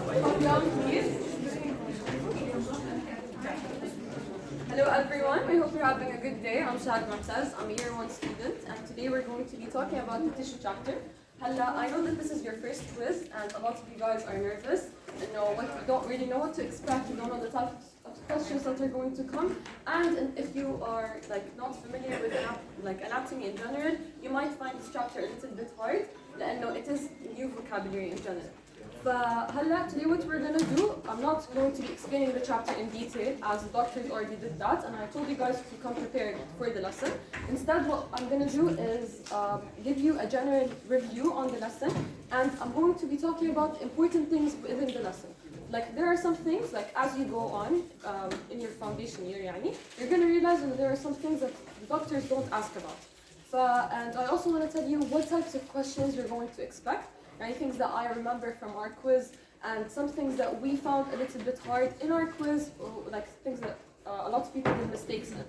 Please. Hello everyone, I hope you're having a good day. I'm Shahd Mutaz, I'm a year 1 student, and today we're going to be talking about the tissue chapter. I know that this is your first quiz, and a lot of you guys are nervous, and you don't really know what to expect, you don't know the types of questions that are going to come, and if you are not familiar with anatomy in general, you might find this chapter a little bit hard, لأنه it is new vocabulary in general. Today what we're going to do, I'm not going to be explaining the chapter in detail as the doctors already did that, and I told you guys to come prepared for the lesson. Instead, what I'm going to do is give you a general review on the lesson, and I'm going to be talking about important things within the lesson. There are some things, as you go on in your foundation year, you're going to realize that there are some things that the doctors don't ask about. And I also want to tell you what types of questions you're going to expect. Things that I remember from our quiz, and some things that we found a little bit hard in our quiz, things that a lot of people made mistakes in.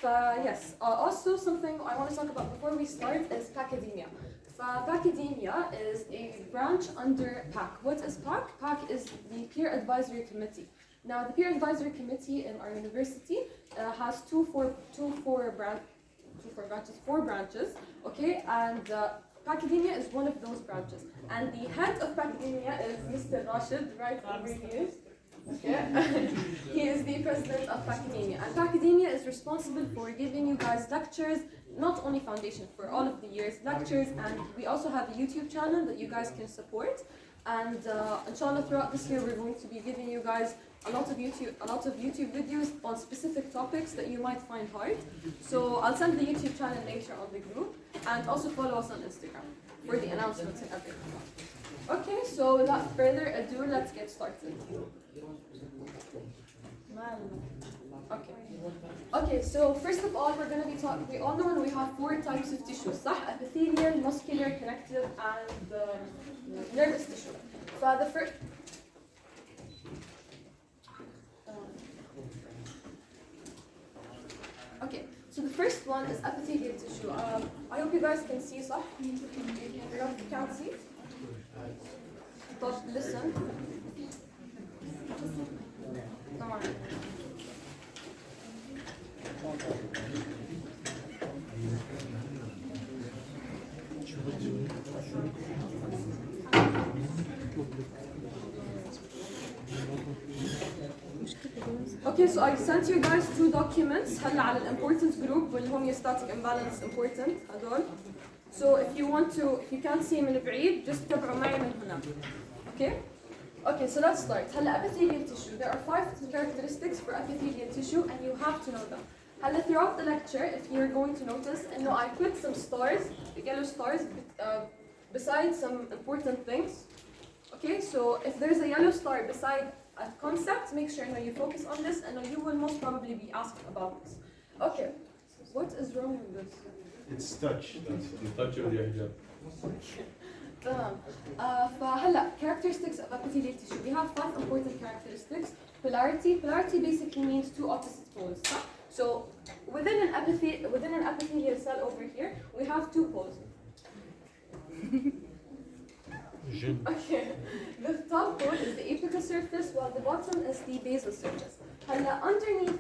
Yes, also something I want to talk about before we start is PACademia. PACademia is a branch under PAC. What is PAC? PAC is the Peer Advisory Committee. Now, the Peer Advisory Committee in our university has four branches, okay, and PACademia is one of those branches, and the head of PACademia is Mr. Rashid, right over here. Okay. He is the president of PACademia, and PACademia is responsible for giving you guys lectures, not only foundation, for all of the years lectures, and we also have a YouTube channel that you guys can support. And inshallah, throughout this year, we're going to be giving you guys a lot of YouTube videos on specific topics that you might find hard. So I'll send the YouTube channel later on the group, and also follow us on Instagram for the announcements and everything. Okay, so without further ado, let's get started. Okay, so first of all, we're going to be talking, we all know we have 4 types of tissues, صح? Epithelial, muscular, connective, and nervous tissue. The first... Okay, so the first one is epithelial tissue. I hope you guys can see, صح? You can't see? But listen. Come on. Okay, so I sent you guys 2 documents هلا على الimportant group والhomeostatic imbalance important هدول. So if you can't see من بعيد, just تابعوا معي من هنا. Okay? Okay, so let's start. هلا epithelial tissue. There are 5 characteristics for epithelial tissue, and you have to know them. هلا throughout the lecture, if you're going to notice, I put some stars, yellow stars, beside some important things. Okay, so if there's a yellow star beside a concept, make sure you focus on this, and you will most probably be asked about this. Okay, what is wrong with this? It's touch. That's the touch of the hijab. فهلا characteristics of epithelial tissue. We have 5 important characteristics. Polarity. Polarity basically means 2 opposite poles. So within an epithelial cell over here, we have 2 poles. Okay. The top pole is the apical surface, while the bottom is the basal surface. Underneath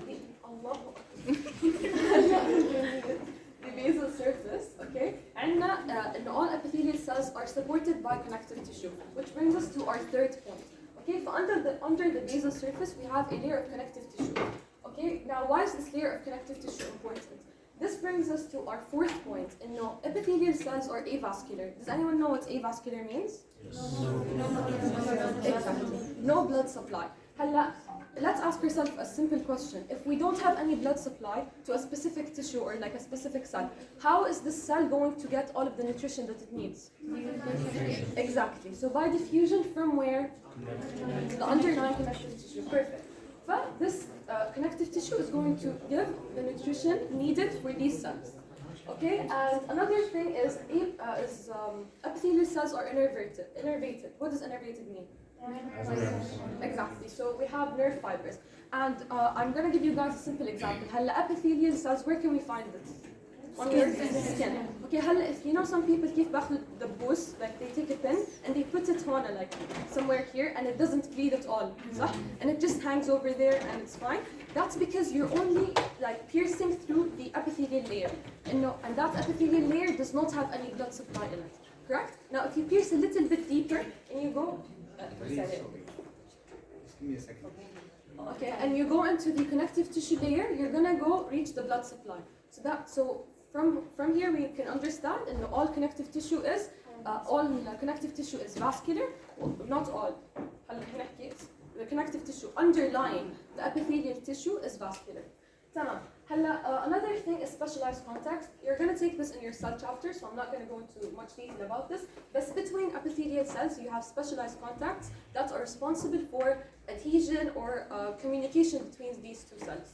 the basal surface, okay, and all epithelial cells are supported by connective tissue, which brings us to our 3rd point. Okay, so under the basal surface, we have a layer of connective tissue. Okay, now why is this layer of connective tissue important? This brings us to our 4th point. Epithelial cells are avascular. Does anyone know what avascular means? Yes. Exactly. No blood supply. Let's ask yourself a simple question. If we don't have any blood supply to a specific tissue or a specific cell, how is this cell going to get all of the nutrition that it needs? Exactly. So by diffusion from where? The underlying connective tissue. Perfect. But this connective tissue is going to give the nutrition needed for these cells. Okay, and another thing is epithelial cells are innervated. What does innervated mean? Exactly. So we have nerve fibers, and I'm going to give you guys a simple example. Epithelial cells, where can we find this? On your skin. Okay, هلا if you know some people كيف باخذوا the boost, like they take a pin and they put it هون like somewhere here and it doesn't bleed at all, صح? And it just hangs over there and it's fine. That's because you're only like piercing through the epithelial layer. And that epithelial layer does not have any blood supply in it. Correct? Now if you pierce a little bit deeper and you go Just give me a second. okay, and you go into the connective tissue layer, you're gonna go reach the blood supply. So from here we can understand and all connective tissue is vascular. Well, not all. The connective tissue underlying the epithelial tissue is vascular. تمام. Another thing is specialized contacts. You're going to take this in your cell chapter, so I'm not going to go into much detail about this. But between epithelial cells, you have specialized contacts that are responsible for adhesion or communication between these two cells.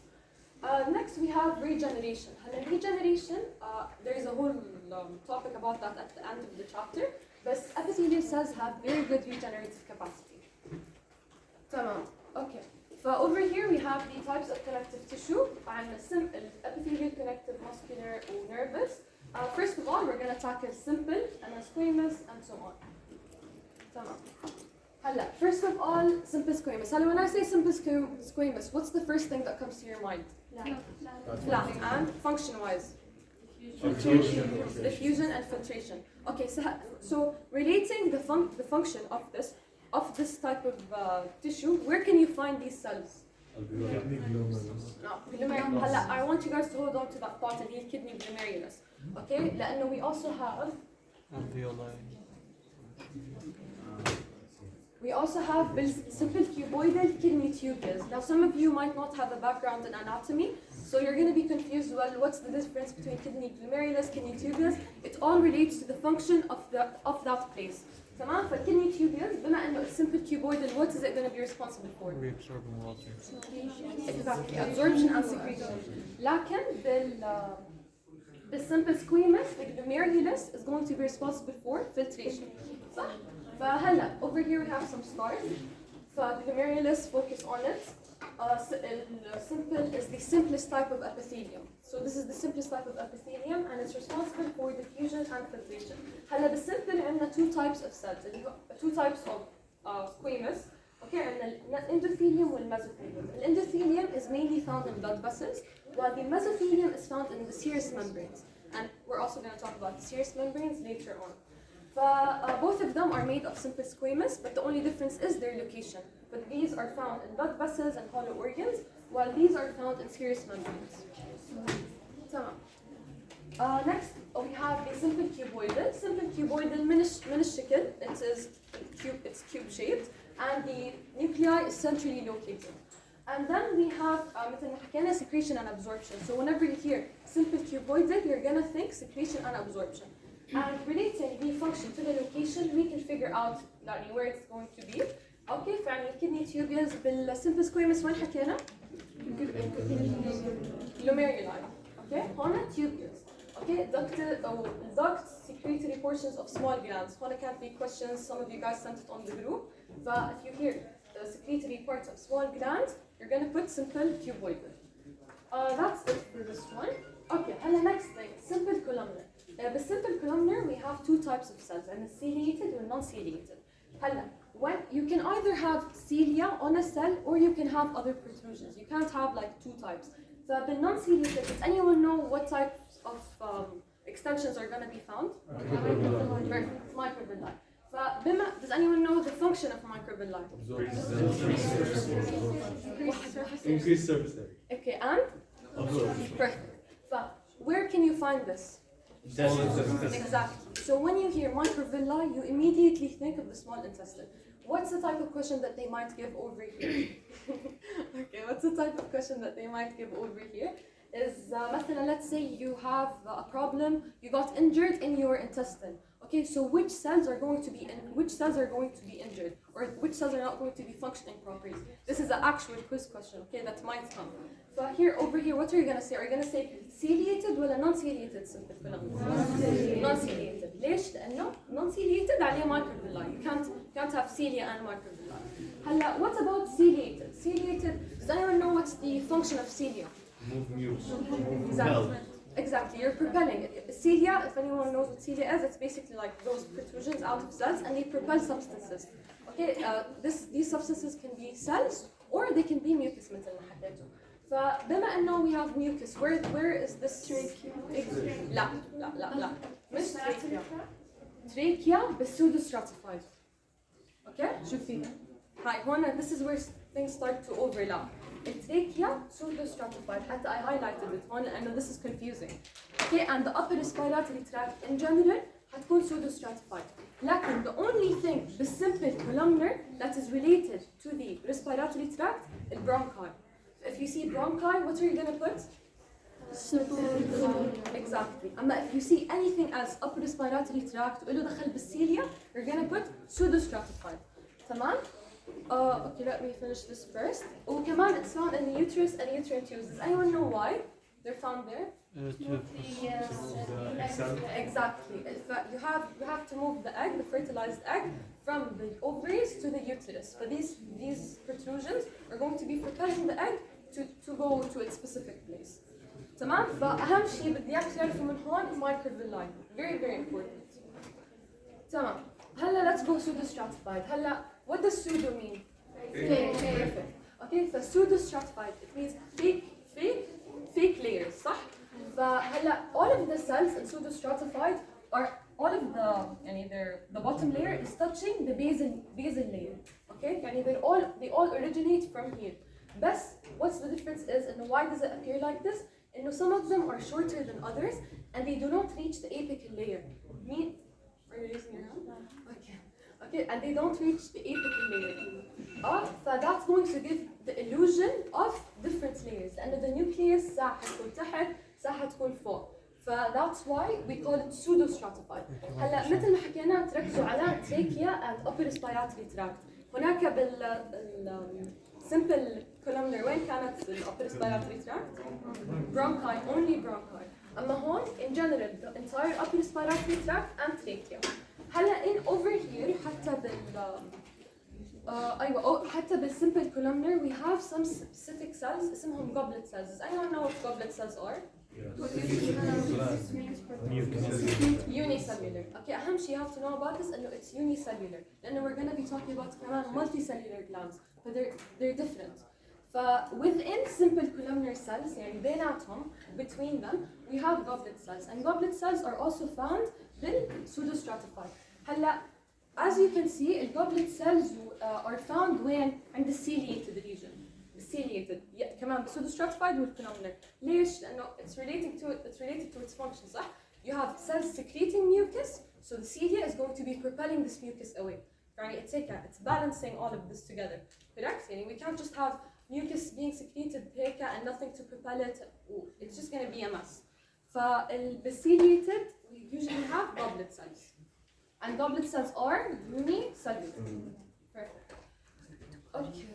Next, we have regeneration. Regeneration, there is a whole topic about that at the end of the chapter. But epithelial cells have very good regenerative capacity. تمام. Okay. Over here we have the types of connective tissue. عندنا epithelial, connective, muscular, or nervous. First of all, we're going to tackle simple and then squamous and so on. تمام. First of all, simple squamous. When I say simple squamous, what's the first thing that comes to your mind? Flat. And function-wise? Diffusion and filtration. Okay, so relating the function of this type of tissue, where can you find these cells? No, I want you guys to hold on to that thought and heal kidney glomerulus. Okay, لأنه we also have simple cuboidal kidney tubules. Now some of you might not have a background in anatomy, so you're going to be confused, well, what's the difference between kidney glomerulus, kidney tubules? It all relates to the function of that place. تمام. فالكدني tubules بما انه simple cuboidal, what is it going to be responsible for? Reabsorbing water. Exactly, absorption and secretion. لكن بالsimple squamous, the glomerulus is going to be responsible for filtration. صح؟ فهلا over here we have some stars. فالglomerulus, focus on it. Simple is the simplest type of epithelium. So this is the simplest type of epithelium and it's responsible for diffusion and filtration. هلا بالsimple عندنا two types of cells, two types of squamous. Okay, and the endothelium and mesothelium. The endothelium is mainly found in blood vessels, while the mesothelium is found in the serous membranes. And we're also going to talk about the serous membranes later on. Both of them are made of simple squamous, but the only difference is their location. But these are found in blood vessels and hollow organs, while these are found in serous membranes. Next, we have the simple cuboidal. Simple cuboidal من الشكل, it's cube-shaped, and the nuclei is centrally located. And then we have مثل ما حكينا secretion and absorption. So whenever you hear simple cuboidal, you're gonna think secretion and absorption. And relating the function to the location, we can figure out where it's going to be. Okay, فعلا الكدني tubules بالsimple squamous وين حكينا؟ glomeruli. Okay, هون tubules. Okay, duct secretory portions of small glands. هون can be questions, some of you guys sent it on the group. But if you hear the secretory parts of small glands, you're going to put simple cuboidal. That's it for this one. Okay, and the next thing, simple columnar. The simple columnar, we have two types of cells, and the ciliated and non-ciliated. When you can either have cilia on a cell or you can have other protrusions. You can't have like two types. So the non-ciliated, does anyone know what types of extensions are going to be found? Microvilli. Does anyone know the function of microvilli? Increase surface area. Okay, and? Perfect. Where can you find this? Exactly. So when you hear microvilli, you immediately think of the small intestine. What's the type of question that they might give over here? Okay, what's the type of question that they might give over here? Is مثلا, let's say you have a problem, you got injured in your intestine. Okay, so which cells are going to be injured, or which cells are not going to be functioning properly? This is an actual quiz question, okay, that might come. So over here, what are you gonna say? Are you gonna say ciliated or non-ciliated simple columnar? Non-ciliated. ليش؟ لأنه non-ciliated عليه microvilli. You can't have cilia and microvilli. هلا, what about ciliated? Ciliated. Does anyone know what's the function of cilia? Move mucus. Exactly. Exactly, you're propelling it. Cilia, if anyone knows what cilia is, it's basically like those protrusions out of cells and they propel substances. Okay, these substances can be cells or they can be mucus مثل ما حكيتوا. فبما انه we have mucus, where is this trachea? لا مش trachea. Trachea بس pseudo stratified. Okay, شوفي. هاي هون this is where things start to overlap. التراكيا pseudo stratified حتى I highlighted it هون لأنه this is confusing. Okay, and the upper respiratory tract in general حتكون pseudo stratified. لكن the only thing the simple columnar that is related to the respiratory tract is bronchi. If you see bronchi, what are you gonna put? Exactly. أما if you see anything else upper respiratory tract وله دخل بالسيليا, you're gonna put pseudo stratified. تمام؟ Okay, let me finish this first. وكمان it's found in the uterus and uterine tubes. Does anyone know why they're found there? Exactly. You have to move the egg, the fertilized egg, from the ovaries to the uterus. But these protrusions are going to be propelling the egg to go to its specific place. تمام؟ فأهم شيء بدي إياك تعرفوا من هون microvilli. Very very important. تمام. هلا let's go pseudo stratified. هلا what does pseudo mean? Perfect. Okay, so pseudo stratified it means fake layers, صح؟ فهلا all of the cells in pseudo stratified are all of the يعني the bottom layer is touching the basal layer. Okay, يعني they all originate from here. But what's the difference is and why does it appear like this? إنه some of them are shorter than others and they do not reach the apical layer. Are you raising your hand? Okay, and they don't reach the apical layer. So that's going to give the illusion of different layers. And the nucleus ساعة تكون تحت, ساعة تكون فوق. That's why we call it pseudo stratified. هلا مثل ما حكينا تركزوا على trachea and upper respiratory tract. هناك simple columnar وين كانت upper respiratory tract? Bronchi, only bronchi. أما هون in general the entire upper respiratory tract and trachea. هلا in over here حتى بالsimple columnar we have some specific cells اسمهم goblet cells. Does anyone know what goblet cells are? Unicellular. Okay, أهم شيء you have to know about this إنه it's unicellular. لأنه we're gonna be talking about كمان multicellular glands, but they're different. Within simple columnar cells يعني بيناتهم between them we have goblet cells and goblet cells are also found pseudo stratified. هلا as you can see the goblet cells are found when عند the ciliated region. Ciliated كمان pseudo stratified والcolumnar. ليش؟ لأنه it's related to its function صح؟ You have cells secreting mucus, so the cilia is going to be propelling this mucus away. يعني it's balancing all of this together. Correct? يعني we can't just have mucus being secreted هيك and nothing to propel it. It's just going to be a mess. فالciliated we usually have goblet cells. And goblet cells are unicellular. Perfect. Okay.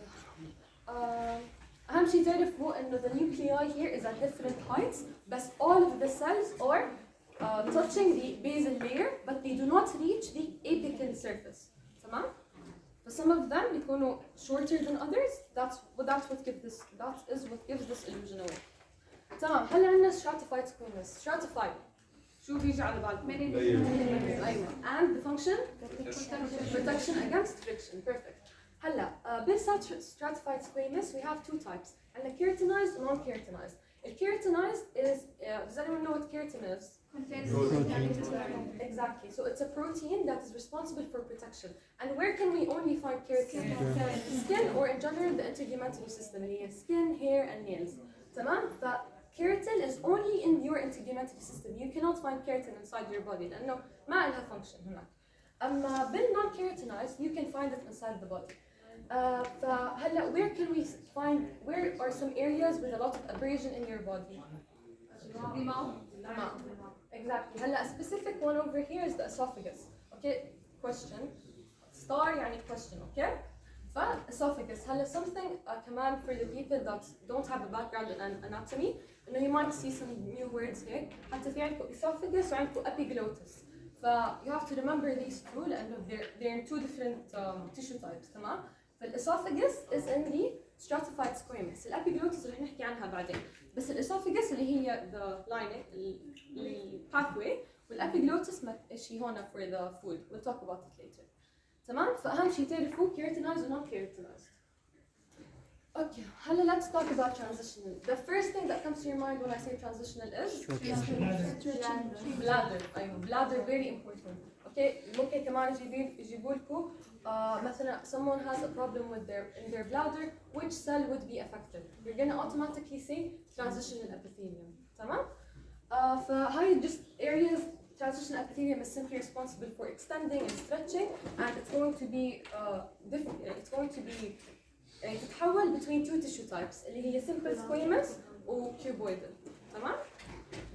أهم شيء تعرفوا إنه the nuclei here is at different heights, but all of the cells are touching the basal layer, but they do not reach the apical surface. تمام؟ But some of them بيكونوا shorter than others. That is what gives this illusion away. تمام. هلا عندنا stratified squamous. Stratified. شو بيجي على بالكم؟ أيوة. And the function? Protection against friction. Perfect. هلا stratified squamous we have two types. عندنا keratinized and non-keratinized. Keratinized is does anyone know what keratin is? Exactly. So it's a protein that is responsible for protection. And where can we only find keratin? Skin or in general the integumentary system. Skin, hair, and nails. تمام؟ Keratin is only in your integumentary system. You cannot find keratin inside your body لأنه ما لها function هناك. أما non-keratinized you can find it inside the body. فهلا where are some areas with a lot of abrasion in your body? Exactly. هلا a specific one over here is the esophagus. Okay, question. Star يعني question. Okay. Esophagus. هلا something كمان for the people that don't have a background in anatomy. إنه you might see some new words here. حتى في عندكم esophagus وعندكم epiglottis. You have to remember these two لأنه they're in two different tissue types. تمام. The esophagus is in the stratified squamous. الابيجلوتس رح نحكي عنها بعدين. بس الاسophagus اللي هي the lining pathway والابيجلوتس ما شيء هون for the food. We'll talk about it later. تمام؟ فأهم شيء تعرفوا keratinized و non-keratinized. Okay, هلا let's talk about transitional. The first thing that comes to your mind when I say transitional is bladder. أيوة bladder very important. Okay, ممكن كمان يجيبوا لكم مثلا someone has a problem with in their bladder, which cell would be affected? You're gonna automatically say transitional epithelium. تمام؟ فهاي just areas. Transitional epithelium is simply responsible for extending and stretching, and it's going to be تتحول between two tissue types اللي هي simple squamous or cuboidal. تمام؟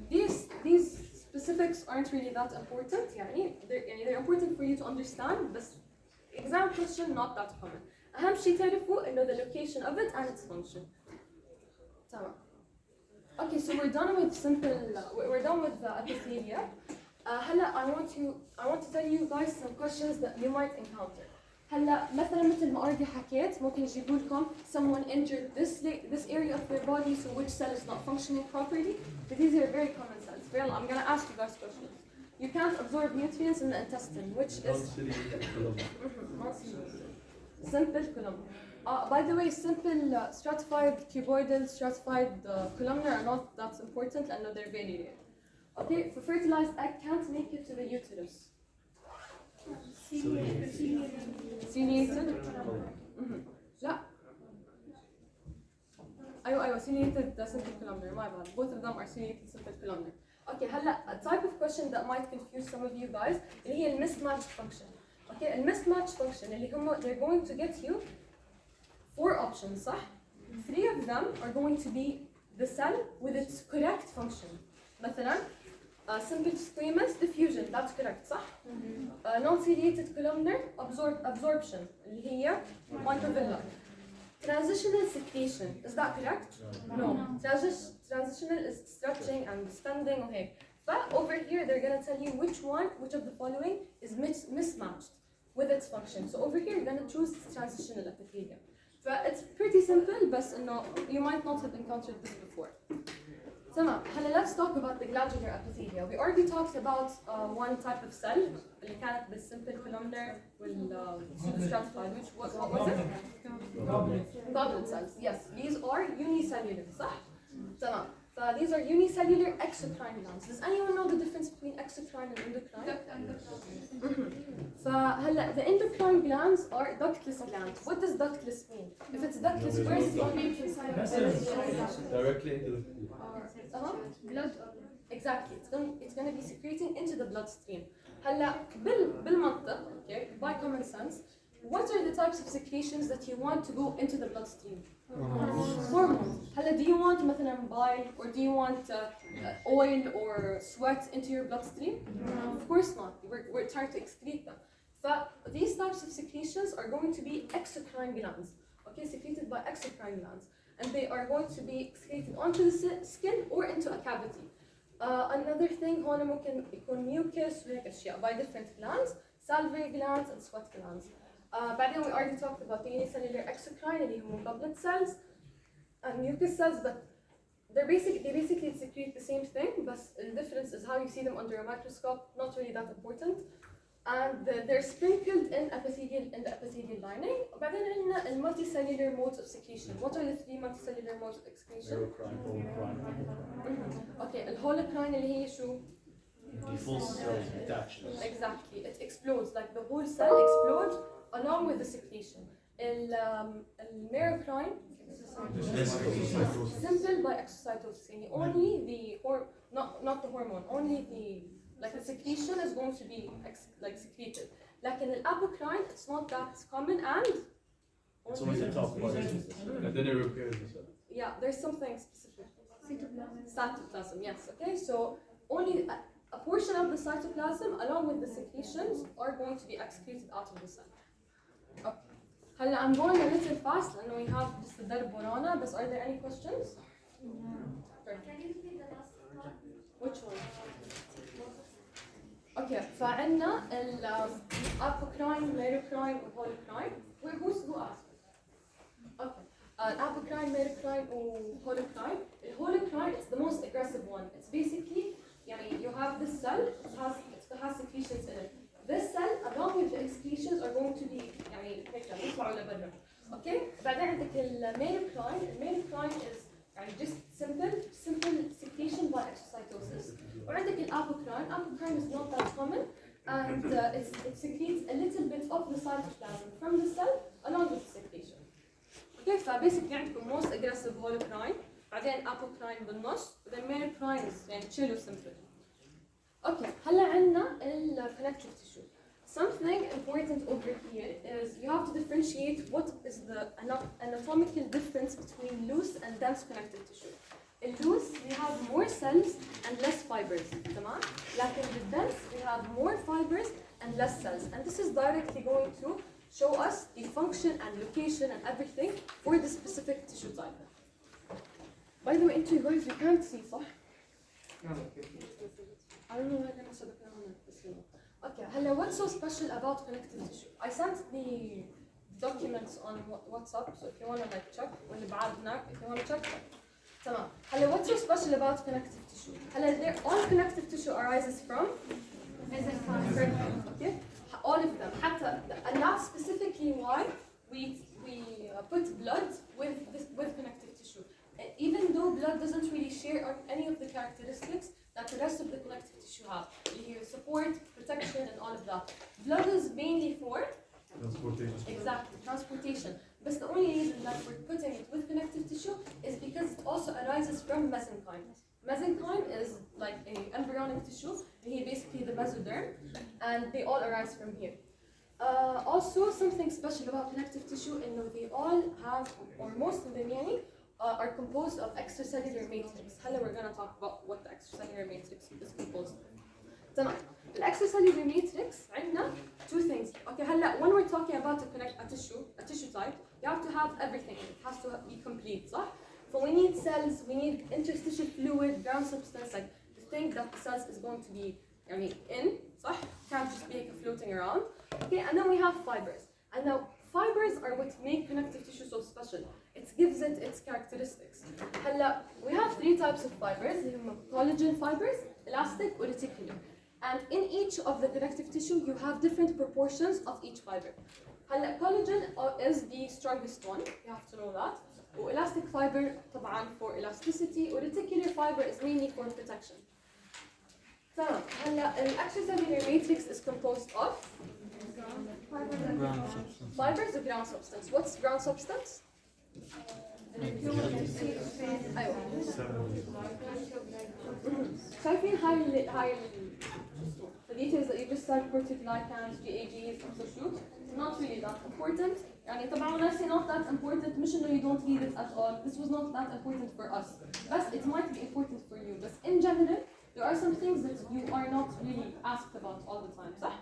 These specifics aren't really that important. يعني they're important for you to understand, but exam question not that common. أهم شيء تعرفوا إنه the location of it and its function. تمام. Okay, so we're done with the epithelia. هلا I want to tell you guys some questions that you might encounter. هلا مثلا مثل ما already حكيت ممكن يجيبوا لكم someone injured this area of their body, so which cell is not functioning properly. But these are very common cells. Well, I'm gonna ask you guys questions. You can't absorb nutrients in the intestine, which is simple columnar. By the way, simple stratified cuboidal, stratified columnar are not that important, and they're very rare. Okay, for fertilized egg can't make it to the uterus. Ciliated. لا. أيوة ciliated simple columnar. My bad. Both of them are ciliated simple columnar. Okay, هلا a type of question that might confuse some of you guys اللي هي mismatched function. Okay, mismatched function اللي هم they're going to get you 4 options, صح? 3 of them are going to be the cell with its correct function. مثلا simple squamous diffusion, that's correct, صح? Non-ciliated columnar absorption اللي هي microvilli. Transitional secretion, is that correct? No. Transitional is stretching and distending وهيك. But over here they're gonna tell you which of the following is mismatched with its function. So over here you're gonna choose transitional epithelium. But it's pretty simple, but you might not have encountered this before. تمام. هلا let's talk about the glandular epithelia. We already talked about one type of cell اللي كانت بالsimple columnar والstratified. What was it? Goblet cells. Yes, these are unicellular, صح؟ تمام. These are unicellular exocrine glands. Does anyone know the difference between exocrine and endocrine? فهلا the endocrine glands are ductless glands. What does ductless mean? If it's ductless, where is it going to be inside? Directly into the blood. Exactly. It's going to be secreting into the bloodstream. هلا بالمنطق, okay, by common sense, what are the types of secretions that you want to go into the bloodstream? Hormones. هلا do you want مثلا bile or do you want oil or sweat into your bloodstream? Of course not. We're trying to excrete them. So these types of secretions are going to be exocrine glands. Okay, secreted by exocrine glands. And they are going to be excreted onto the skin or into a cavity. Another thing هون ممكن يكون mucus وهيك أشياء by different glands, salivary glands and sweat glands. بعدين we already talked about the unicellular exocrine اللي هم goblet cells and mucus cells, but they basically secrete the same thing, but the difference is how you see them under a microscope, not really that important. And they're sprinkled in the epithelial lining. بعدين عندنا multicellular modes of secretion. What are the 3 multicellular modes of excretion? Okay, الهولوكراين اللي هي شو؟ The full cell detaches. Exactly, it explodes, like the whole cell explodes along with the secretion. Merocrine simple by exocytosis. Only not the hormone, only the secretion is going to be secreted. Like in the apocrine, it's not that common and It's only the top part. And then it repairs itself. Yeah, there's something specific. Cytoplasm, yes. Okay, so only a portion of the cytoplasm along with the secretions are going to be excreted out of the cell. Okay. هلا I'm going a little fast and we have just the درب ورانا, but are there any questions? Can you repeat the last part? Which one? Okay, فعندنا apocrine, merocrine, and holocrine. Who asked? Okay. وهولوكراين. الهولوكراين is the most aggressive one. It's basically يعني you have this cell, it has secretions in it. This cell along with the excretions are going to be يعني هيك يطلعوا لبرا. Okay? بعدين عندك الميلوكراين. الميلوكراين is يعني just simple secretion by exocytosis. وعندك الابوكراين. Apokryne is not that common and it secretes a little bit of the cytoplasm from the cell along with the secretion. Okay, فبيسكلي عندكم most aggressive holocrine، بعدين apokryne بالنص، وبعدين merocrine يعني chill simple. Okay, هلا عندنا ال connective tissue. Something important over here is you have to differentiate what is the anatomical difference between loose and dense connective tissue. In loose we have more cells and less fibers, تمام؟ لكن in dense we have more fibers and less cells, and this is directly going to show us the function and location and everything for the specific tissue type. By the way, into you guys, you can't see, صح؟ I don't know how to say it. Okay, hello, what's so special about connective tissue? I sent the documents on WhatsApp, so if you want to like check, واللي بعدنا, if you want to check. تمام. Hello, what's so special about connective tissue? Hello, all connective tissue arises from mesenchyme. Okay, all of them. And that's specifically why we put blood with connective tissue. And even though blood doesn't really share any of the characteristics that the rest of the connective tissue have, support, protection, and all of that. Blood is mainly for Transportation. Exactly, transportation. But the only reason that we're putting it with connective tissue is because it also arises from mesenchyme. Mesenchyme is like an embryonic tissue, and basically the mesoderm, and they all arise from here. Also, something special about connective tissue is that they all have, or most of them are composed of extracellular matrix. Hello, we're going to talk about what the extracellular matrix is composed of. تمام. The extracellular matrix عندنا two things. Okay, هلا when we're talking about a tissue type, you have to have everything. It has to be complete, صح? So we need cells, we need interstitial fluid, ground substance, like the thing that the cells is going to be in, صح? Can't just be floating around. Okay, and then we have fibers. And now fibers are what make connective tissue so special. It gives it its characteristics. هلا we have three types of fibers. Collagen fibers, elastic, or reticular. And in each of the connective tissue, you have different proportions of each fiber. Collagen is the strongest one, you have to know that. Elastic fiber طبعاً for elasticity, or reticular fiber is mainly for protection. So, the extracellular matrix is composed of fibers of ground substance. What's ground substance? شايفين هاي the details that you just said, proteoglycans, GAGs, substitute, it's not really that important. يعني طبعا when I say not that important, مش إنه you don't need it at all. This was not that important for us. But it might be important for you. But in general, there are some things that you are not really asked about all the time, صح?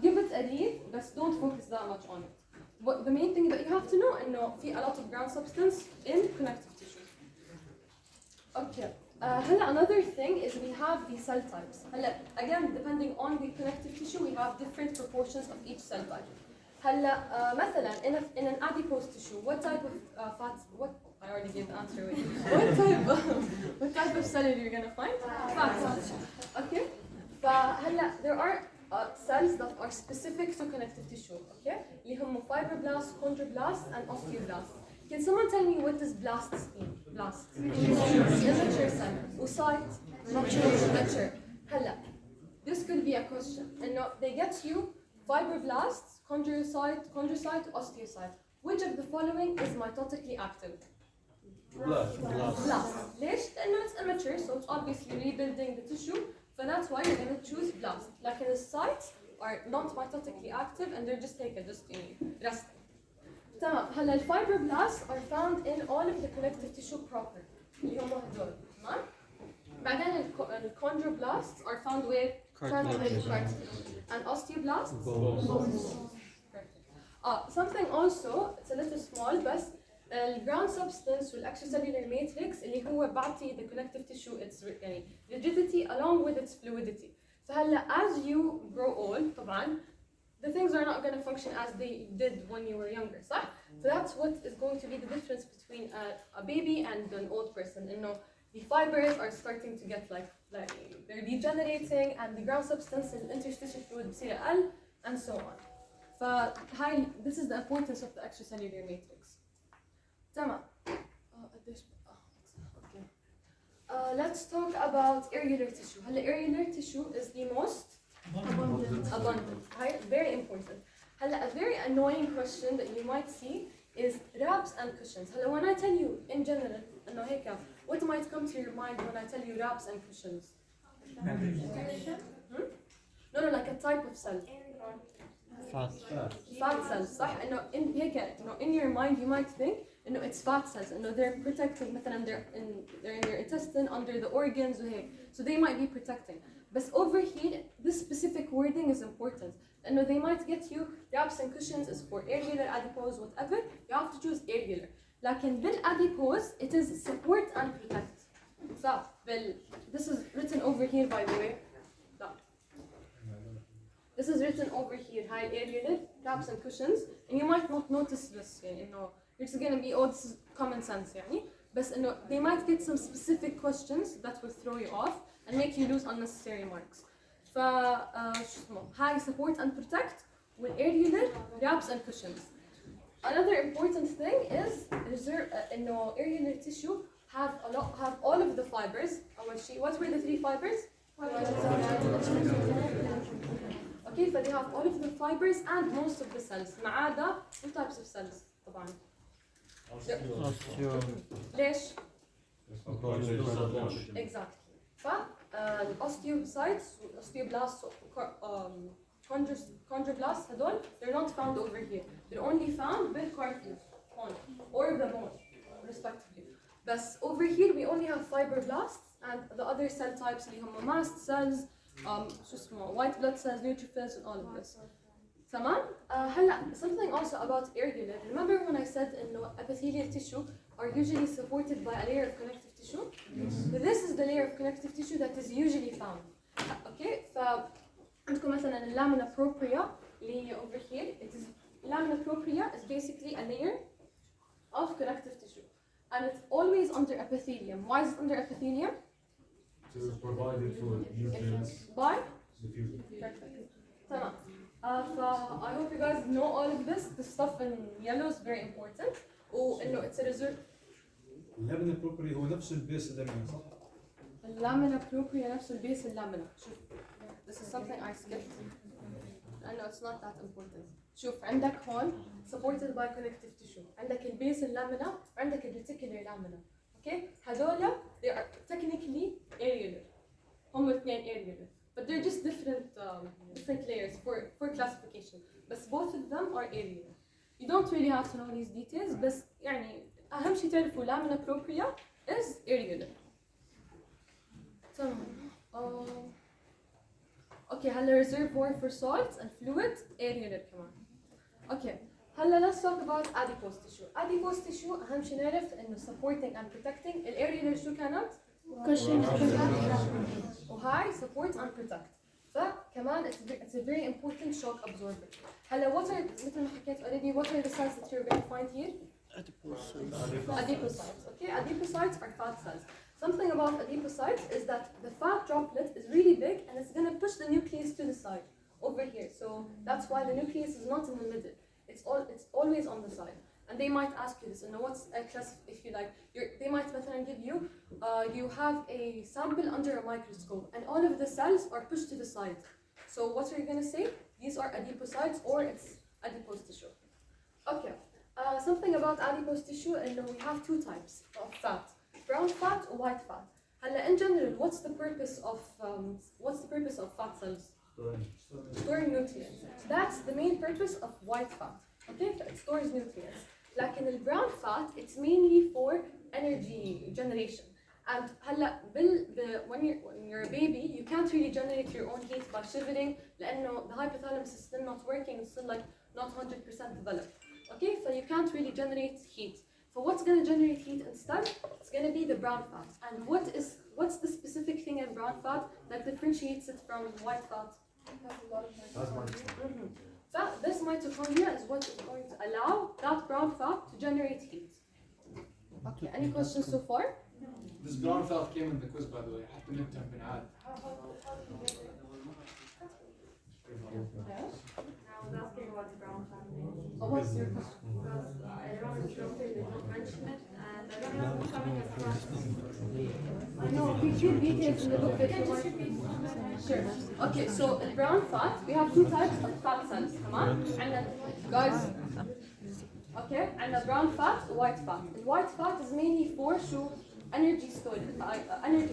Give it a read, but don't focus that much on it. But the main thing that you have to know is that في a lot of ground substance in connective tissue. Okay. Another thing is we have the cell types. Again, depending on the connective tissue, we have different proportions of each cell type. مثلا in an adipose tissue, what type of fats? What I already gave the answer away. What type of cell are you gonna find? Fat cells. Okay. There are cells that are specific to connective tissue. Okay. اللي هم fibroblasts, chondroblasts, and osteoblasts. Can someone tell me what does blasts mean? Blast. Immature cell. Oocyte. Mature. This could be a question. And they get you fibroblasts, chondrocyte, osteocyte. Which of the following is mitotically active? Blast. ليش؟ لأنه it's immature, so it's obviously rebuilding the tissue. So that's why you're going to choose blast. Like the sites are not mitotically active and they're just resting. تمام. هلا fibroblasts are found in all of the connective tissue proper. اللي هم هذول. تمام؟ بعدين chondroblasts are found with cartilage. And osteoblasts? Bones. Something also, it's a little small, but ground substance والextracellular matrix اللي هو بعطي the connective tissue its rigidity along with its fluidity. So as you grow old طبعا the things are not going to function as they did when you were younger, صح? So that's what is going to be the difference between a baby and an old person. The fibers are starting to get like they're degenerating, and the ground substance in interstitial fluid بتصير أقل, and so on. This is the importance of the extracellular matrix. تمام. Okay. Let's talk about areolar tissue. Areolar tissue is the most abundant. Very important. A very annoying question that you might see is wraps and cushions. When I tell you in general, what might come to your mind when I tell you wraps and cushions? No, like a type of cell. Fat cells. صح؟ in your mind you might think it's fat cells. They're protecting. they're in your intestine under the organs. So they might be protecting. But over here, this specific wording is important. They might get you wraps and cushions is for areolar, adipose, whatever. You have to choose areolar. Like in adipose, it is support and protect. This is written over here, by the way. This is written over here, high areolar, wraps and cushions, and you might not notice this. It's going to be, this is common sense. But they might get some specific questions that will throw you off and make you lose unnecessary marks. High support and protect with areolar, wraps and cushions. Another important thing is areolar tissue have all of the fibers. What were the 3 fibers? Okay, they have all of the fibers and most of the cells. ما عدا two types of cells طبعا. ليش؟ Exactly. Osteocytes, osteoblasts, chondroblasts, they're not found over here. They're only found بالcartilage or the bone, respectively. But over here we only have fibroblasts and the other cell types اللي هم mast cells, white blood cells, neutrophils, and all of this. تمام. Something also about areolar. Remember when I said epithelial tissue are usually supported by a layer of connective tissue? So this is the layer of connective tissue that is usually found. Okay, عندكم مثلا lamina propria اللي over here. Lamina propria is basically a layer of connective tissue, and it's always under epithelium. Why is it under epithelium? To provide it for nutrients. By diffusion. perfect. تمام. I hope you guys know all of this. The stuff in yellow is very important. It's a result. اللامينا بروبري هو نفس البيس اللامينا صح؟ اللامينا بروبريا نفس البيس اللامينا. شوف. This is something I skipped. I know it's not that important. شوف عندك هون supported by connective tissue. عندك البيس اللامينا وعندك الرeticular lamina. Okay? هذولا they are technically areolar. هم اثنين areolar. But they're just different layers for classification. But both of them are areolar. You don't really have to know these details. بس أهم شيء تعرفوا lamina propria is areolar. تمام. Okay, reservoir for salts and fluid areolar كمان. Okay. Let's talk about adipose tissue. Adipose tissue أهم شيء نعرف إنه supporting and protecting. الareolar شو كانت؟ cushion وهاي support and protect. فكمان it's a very important shock absorber. what are مثل ما حكيت already, what are the cells that you're going to find here? Adipocytes. Okay, adipocytes are fat cells. Something about adipocytes is that the fat droplet is really big and it's going to push the nucleus to the side over here. So that's why the nucleus is not in the middle. It's always on the side. And they might ask you this, what's a class, if you like, they might give you, you have a sample under a microscope and all of the cells are pushed to the side. So what are you going to say? These are adipocytes or it's adipose tissue. Okay, something about adipose tissue, we have 2 types of fat, brown fat or white fat. In general, what's the purpose of fat cells? Storing nutrients. That's the main purpose of white fat. Okay, it stores nutrients. Like in the brown fat, it's mainly for energy generation. And when you're a baby, you can't really generate your own heat by shivering. لأنه the hypothalamus is still not working, it's still not 100% developed. Okay, so you can't really generate heat. So what's going to generate heat instead? It's going to be the brown fat. And what's the specific thing in brown fat that differentiates it from white fat? This mitochondria is what is going to allow that brown fat to generate heat. Okay, any questions so far? This brown fat came in the quiz, by the way. حتى نكتب بنعاد. I was asking what brown fat means. Oh, what's your question? Because I don't know if doctor did not mention it, and I don't know what's coming as brown fat. I know, we few details in the book that you want. Sure. Okay, so in brown fat, we have two types of fat cells, come on? And then, guys, okay, and the brown fat, white fat. And white fat is mainly for energy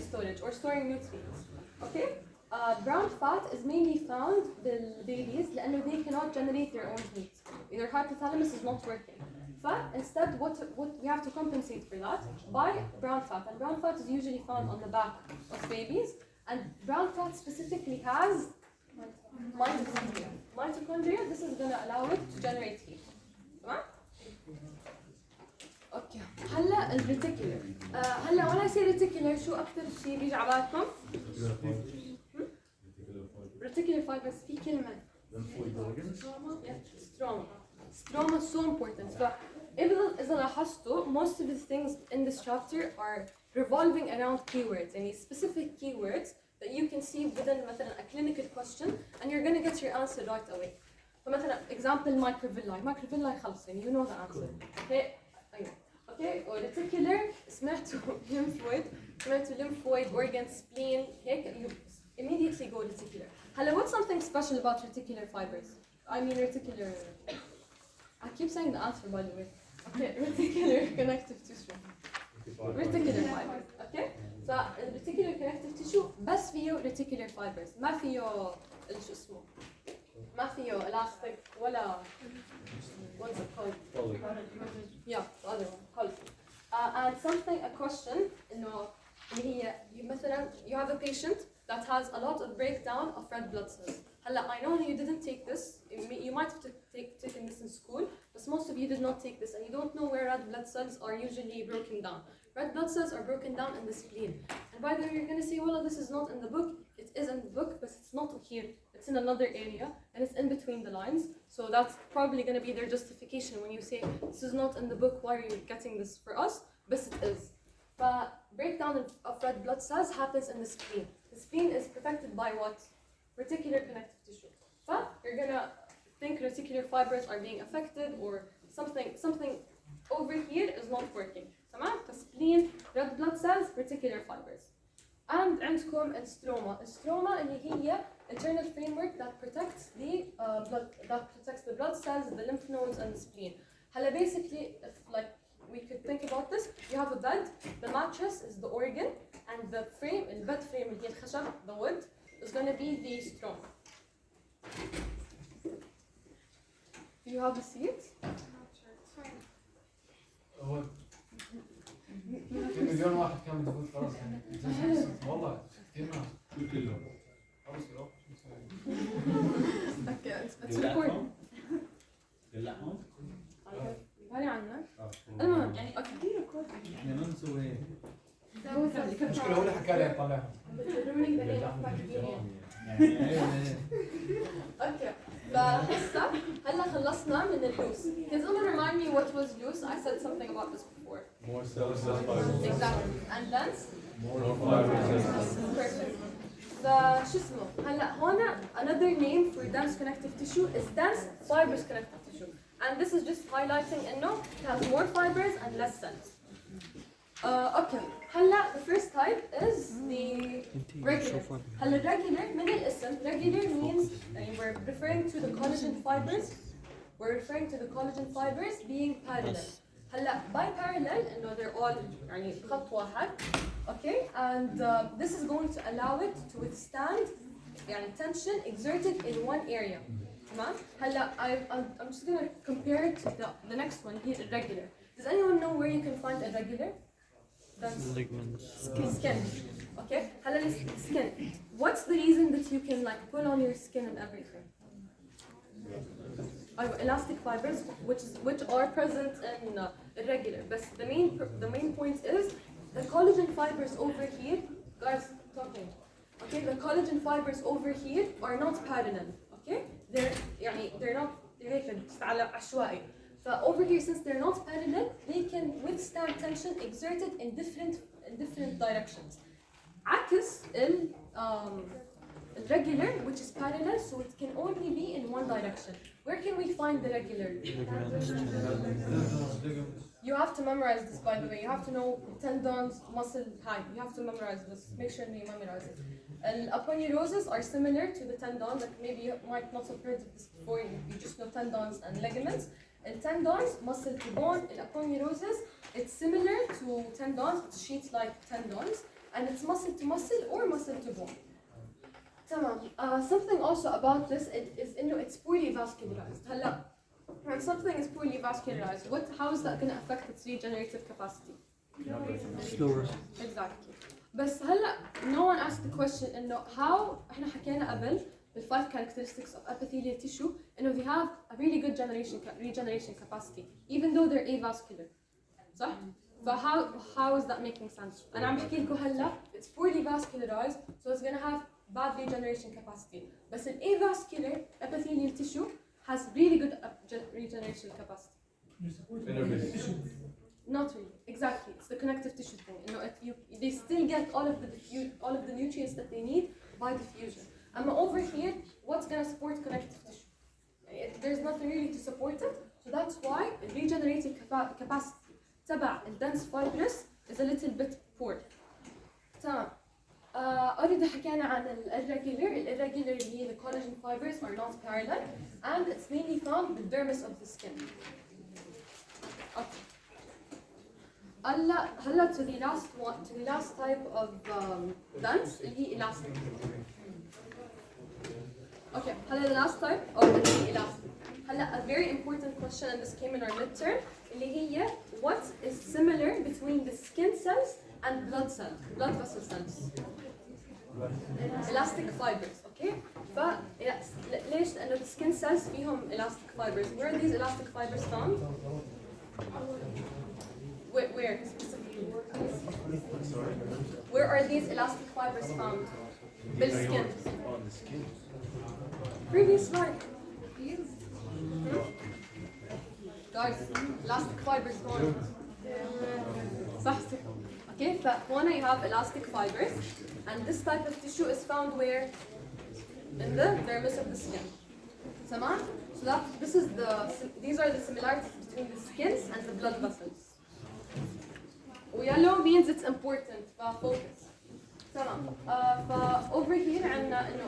storage or storing nutrients. Okay? Brown fat is mainly found in babies لأنه they cannot generate their own heat. Their hypothalamus is not working. Instead, what we have to compensate for that by brown fat. And brown fat is usually found on the back of babies. And brown fat specifically has mitochondria. Mitochondria, this is going to allow it to generate heat. Right? اوكي هلا الريتيكولر هلا وانا اصير ريتيكولر شو اكثر شيء بيجي على بالكم؟ ريتيكولر فايبرز في كلمه ستروما so important. إذا لاحظتوا most of the things in this chapter are revolving around keywords, any specific keywords that you can see within مثلا a clinical question and you're going to get your answer right away. فمثلا example microvilli خلص يعني you know the answer. Okay أيوه okay reticular سمعتوا lymphoid organ spleen هيك you immediately go reticular. هلا what's something special about reticular fibers? I mean reticular. I keep saying the answer by the way. Okay, reticular connective tissue. Reticular fibers. Okay? So reticular connective tissue بس فيه reticular fibers. ما فيه شو اسمه؟ ما فيه elastic ولا what's it called? Yeah, the other one. Called. And a question إنه هي مثلا you have a patient that has a lot of breakdown of red blood cells. I know you didn't take this. You might have taken this in school, but most of you did not take this, and you don't know where red blood cells are usually broken down. Red blood cells are broken down in the spleen. And by the way, you're going to say, well, this is not in the book. It is in the book, but it's not here. It's in another area, and it's in between the lines. So that's probably going to be their justification when you say, this is not in the book, why are you getting this for us? But it is. But breakdown of red blood cells happens in the spleen. The spleen is protected by what? Reticular connective tissue. But you're gonna think reticular fibers are being affected or something over here is not working. تمام؟ spleen, red blood cells, reticular fibers. And عندكم stroma. Stroma اللي هي internal framework that protects the blood cells, the lymph nodes, and the spleen. Basically, if like we could think about this, you have a bed, the mattress is the organ, and the frame, the bed frame اللي هي الخشب, the wood, is going to be the stroma. Do you have a seat? I'm not sure. It's fine. هو في مليون واحد كان بيقول خلاص يعني والله كثير ناس خلص يروح. Okay, it's recording. اللحم؟ هاني عنك. المهم يعني اوكي ريكورد. احنا ما نسوي هيك. المشكلة هو اللي حكى لي يطلعهم. اوكي فهسه هلا خلصنا من اللوس. Can someone remind me what was loose? I said something about this before. More cells than fibers. Exactly. And dense? More fibers. Perfect. شو اسمه؟ هلا هون another name for dense connective tissue is dense fibrous connective tissue. And this is just highlighting إنه it has more fibers and less cells. Okay. هلا the first type is the regular. هلا regular من الاسم regular means we're referring to the collagen fibers. We're referring to the collagen fibers being parallel. هلا by parallel إنه they're all يعني خط واحد. Okay, and this is going to allow it to withstand يعني tension exerted in one area. تمام؟ هلا I'm just gonna compare it to the next one here, irregular. Does anyone know where you can find irregular? Ligaments. Skin. Okay. هلا skin. What's the reason that you can like pull on your skin and everything? Elastic fibers, which are present in irregular. But the main point is the collagen fibers over here, guys talking. Okay, the collagen fibers over here are not parallel. Okay, they're not هيك على عشوائي. Over here, since they're not parallel, they can withstand tension exerted in different directions. عكس regular, which is parallel, so it can only be in one direction. Where can we find the regular? You have to memorize this, by the way. You have to know tendons, muscle height. You have to memorize this. Make sure you memorize it. And aponeurosis are similar to the tendons. Like maybe you might not have heard of this before. You just know tendons and ligaments. And tendons, muscle to bone. And aponeurosis, it's similar to tendons. It's sheet-like tendons, and it's muscle to muscle or muscle to bone. Something also about this is it's poorly vascularized. When something is poorly vascularized, how is that going to affect its regenerative capacity? Slower. Exactly. بس no one asked the question إنه how إحنا حكينا قبل the 5 characteristics of epithelial tissue إنه they have a really good regeneration capacity even though they're avascular. صح؟ how is that making sense? أنا عم بحكي لكم it's poorly vascularized, so it's going to have bad regeneration capacity. But an avascular epithelial tissue has really good regeneration capacity. Not really. Exactly. It's the connective tissue thing. They still get all of the nutrients that they need by diffusion. Over here, what's going to support connective tissue? There's nothing really to support it. So that's why the regenerative capacity تبع dense fibrous is a little bit poor. تمام. Already حكينا عن irregular اللي هي the collagen fibers are not parallel and it's mainly found in the dermis of the skin. Okay. هلا to the last type of dense اللي هي elastic. Okay, هلا the last type of elastic. هلا a very important question, and this came in our midterm اللي هي what is similar between the skin cells and blood vessel cells. Elastic fibers, okay? ليش؟ لأنه the skin cells فيهم elastic fibers. Where are these elastic fibers found? Where specifically? Where are these elastic fibers found? بالskin. On the skin. Previous slide. Guys, elastic fibers gone. صح. Okay, فهنا you have elastic fibers, and this type of tissue is found where? In the dermis of the skin. تمام? So these are the similarities between the skins and the blood vessels. Yellow means it's important, focus. تمام. Over here عندنا إنه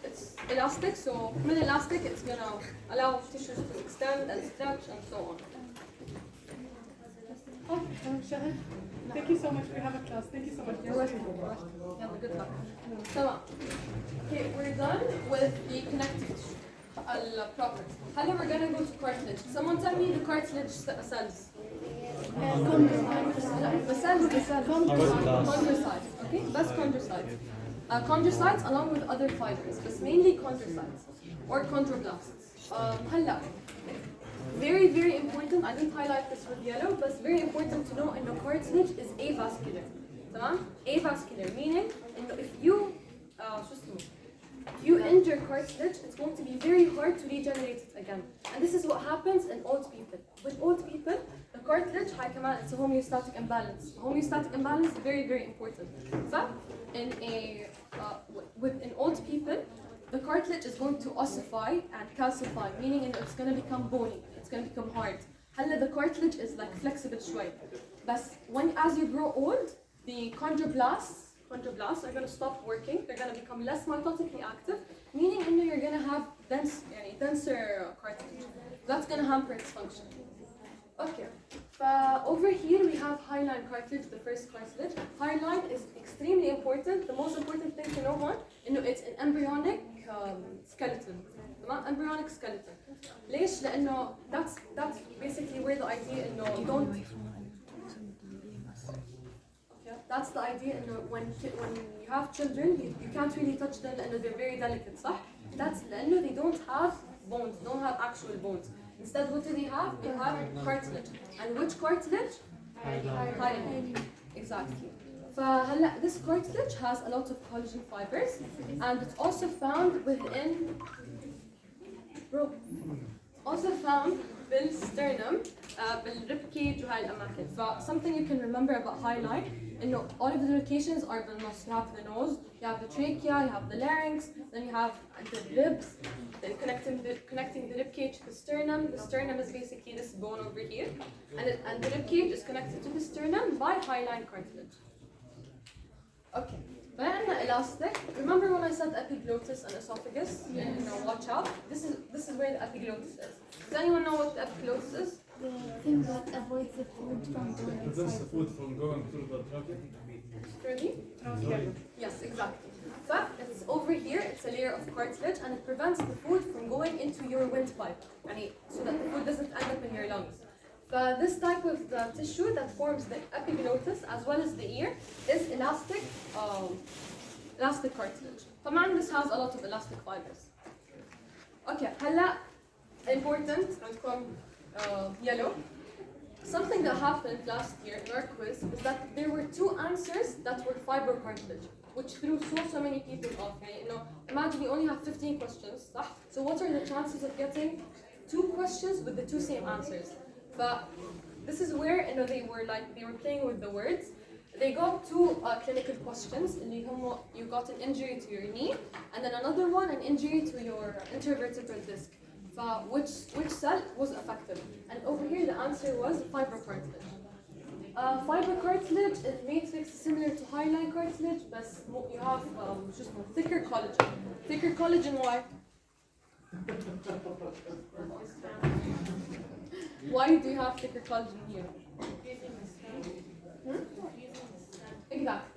it's elastic, so من elastic it's gonna allow tissues to extend and stretch and so on. Shahd, thank you so much. We have a class. Thank you so much. You're welcome. Yeah, good luck. So, okay, we're done with the connective tissue. Properties. Now we're gonna go to cartilage. Someone tell me the cartilage cells. Chondrocytes. Okay, that's chondrocytes. Chondrocytes along with other fibers, but mainly chondrocytes or chondroblasts. Very, very important. I didn't highlight this with yellow, but it's very important to know that cartilage is avascular. Avascular, meaning if you injure cartilage, it's going to be very hard to regenerate it again. And this is what happens in old people. With old people, the cartilage, it's a homeostatic imbalance. Homeostatic imbalance is very, very important. In old people, the cartilage is going to ossify and calcify, meaning it's going to become bony. It's going to become hard. The cartilage is like flexible شوي. But as you grow old, the chondroblasts are going to stop working. They're going to become less mitotically active, meaning you're going to have denser cartilage. That's going to hamper its function. Okay. Over here we have hyaline cartilage, the first cartilage. Hyaline is extremely important. The most important thing to know it's an embryonic skeleton. Embryonic skeleton. ليش؟ لأنه that's basically where the idea you don't. That's the idea when you have children, you can't really touch them and they're very delicate, صح? That's لأنه they don't have bones, don't have actual bones. Instead, what do they have? They have cartilage. And which cartilage? Hyaline. Exactly. This cartilage has a lot of collagen fibers, and it's also found within bro. Also found بالsternum, بالrib cage وهاي الأماكن. Something you can remember about highlight, all of the locations are بالنص. You have the nose, you have the trachea, you have the larynx, then you have the ribs, then connecting the rib cage to the sternum. The sternum is basically this bone over here, and the rib cage is connected to the sternum by hyaline cartilage. Okay. Then elastic. Remember when I said epiglottis and esophagus? Watch out. This is where the epiglottis is. Does anyone know what the epiglottis is? The thing that avoids the food from going Prevents the inside. food from going through the trachea. Through Yes, exactly. But it's over here. It's a layer of cartilage, and it prevents the food from going into your windpipe, so that the food doesn't end up in your lungs. This type of tissue that forms the epiglottis as well as the ear is elastic cartilage. طبعا this has a lot of elastic fibers. Okay, هلا important عندكم yellow. Something that happened last year in our quiz is that there were 2 answers that were fibrocartilage, which threw so many people off. Imagine you only have 15 questions, صح? So what are the chances of getting 2 questions with the 2 same answers? But this is where they were playing with the words. They got 2 clinical questions. You got an injury to your knee, and then another one, an injury to your intervertebral disc. Which cell was affected? And over here the answer was fibrocartilage. Fibrocartilage is matrix similar to hyaline cartilage, but you have just thicker collagen. Thicker collagen, why? Why do you have thicker collagen here?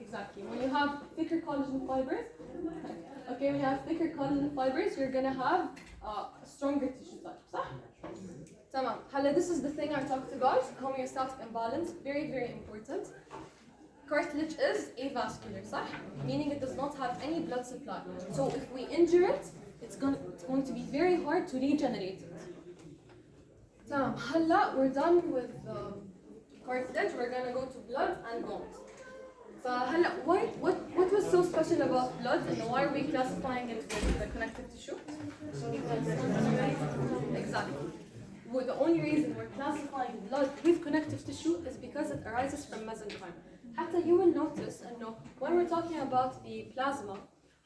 Exactly. When you have thicker collagen fibers, when you have thicker collagen fibers, you're gonna have a stronger tissue type, صح? تمام. هلا this is the thing I talked about, homeostatic imbalance, very very important. Cartilage is avascular, صح? Meaning it does not have any blood supply. So if we injure it, it's going to be very hard to regenerate it. تمام. هلا we're done with cartilage. We're gonna go to blood and bones. فهلا what was so special about blood and why are we classifying it with the connective tissue? Exactly. Well, the only reason we're classifying blood with connective tissue is because it arises from mesenchyme. حتى you will notice when we're talking about the plasma,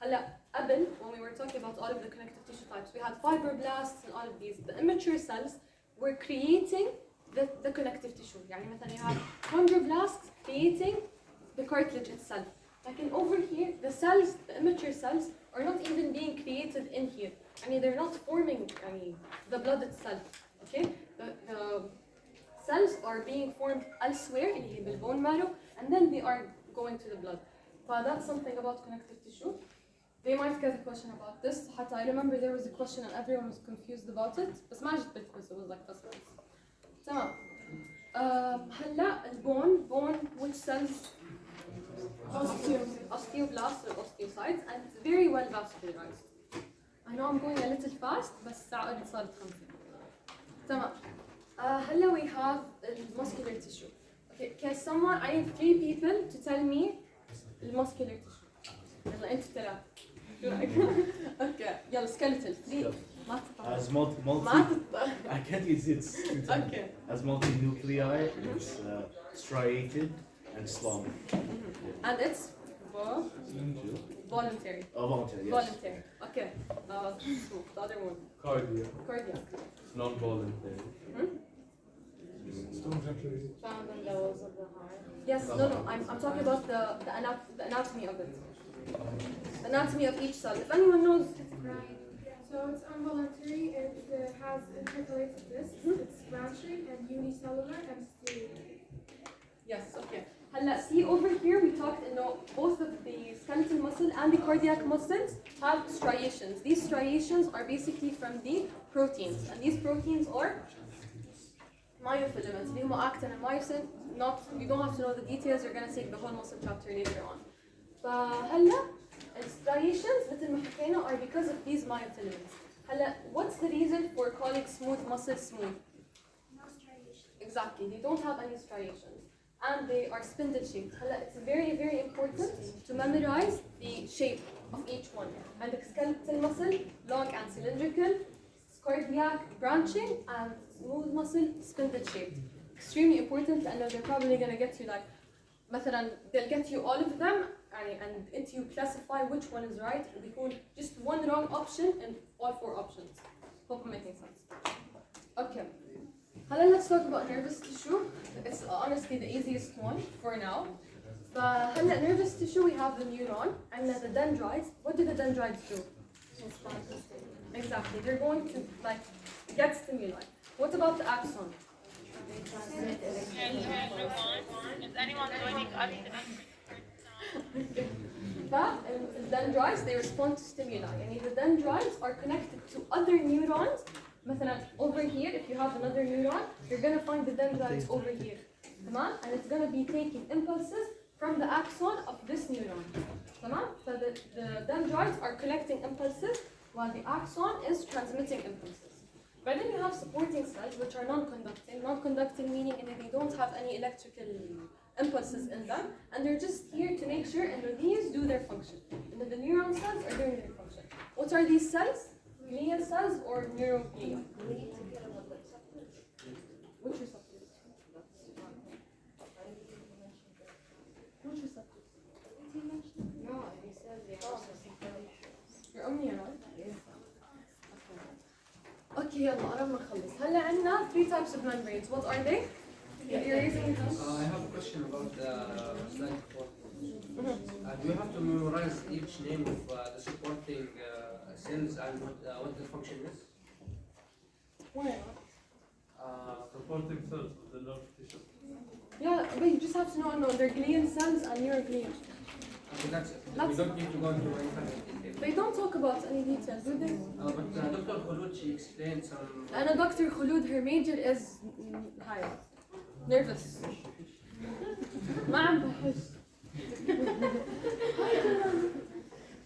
هلا قبل when we were talking about all of the connective tissue types, we had fibroblasts and all of these. The immature cells were creating the connective tissue. يعني مثلا you have chondroblasts creating the cartilage itself. Like over here, the cells, the immature cells, are not even being created in here. They're not forming the blood itself. Okay, the cells are being formed elsewhere in the bone marrow, and then they are going to the blood. But that's something about connective tissue. They might get a question about this. I remember there was a question and everyone was confused about it. بس ما جت بالquiz, it was like this. تمام. هلا bone, which cells? Osteoblasts or osteocytes, and it's very well vascularized. I know I'm going a little fast, بس الساعة اللي صارت 5. تمام. هلا we have muscular tissue. Okay, I need 3 people to tell me muscular tissue. يلا انتوا 3. Okay, يلا skeletal 3. As multi I can't use it. Okay. As multinuclei, it's striated and slung. And it's voluntary. Oh, voluntary, yes. Voluntary. Okay. The other one. Cardiac. Non-voluntary. Found on the walls of the heart. Yes, no, I'm talking about the anatomy of it. The anatomy of each cell. If anyone knows. Right. So it's involuntary, it has intercalated discs, it's round-shaped and unicellular and stereo. Yes, okay. See over here we talked both of the skeletal muscle and the cardiac muscles have striations. These striations are basically from the proteins, and these proteins are myofilaments. The actin and myosin. You don't have to know the details. You're gonna take the whole muscle chapter later on. فهلا striations مثل ما حكينا are because of these myofilaments. What's the reason for calling smooth muscles smooth? No striation. Exactly. They don't have any striations. And they are spindle shaped. It's very, very important to memorize the shape of each one. And the skeletal muscle, long and cylindrical. cardiac branching and smooth muscle spindle shaped. Extremely important لأنه they're probably gonna get you like مثلا they'll get you all of them and it you classify which one is right بيكون just one wrong option in all 4 options. Hope I'm making sense. Okay. Let's talk about nervous tissue. It's honestly the easiest one for now. فهلا nervous tissue we have the neuron and the dendrites. What do the dendrites do? Exactly. They're going to like get stimuli. What about the axon? Is anyone joining us today? The dendrites they respond to stimuli. And the dendrites are connected to other neurons. مثلا over here, if you have another neuron, you're gonna find the dendrites over here. تمام? And it's gonna be taking impulses from the axon of this neuron. تمام? So the dendrites are collecting impulses while the axon is transmitting impulses. But then you have supporting cells which are non-conducting. Non-conducting meaning that they don't have any electrical impulses in them, and they're just here to make sure and these do their function. And the neuron cells are doing their function. What are these cells? Glial cells or neuroglia? Which receptors? Which receptors? No, he said they are You're only right? Okay, يلا قربنا نخلص. هلا عندنا 3 types of membranes. What are they? You're raising it up. I have a question about the slide report. Do you have to memorize each name of the supporting cells and what the function is? Where? Supporting cells of the nerve tissue. Yeah, but you just have to know no, they're glial cells and neuroglial. Okay, that's it. That's We don't need to go into any kind of detail. They don't talk about any details, do they? But Dr. Khulud, she explained some... And Dr. Khulud, her major is high. Nervous. ما عم بحس.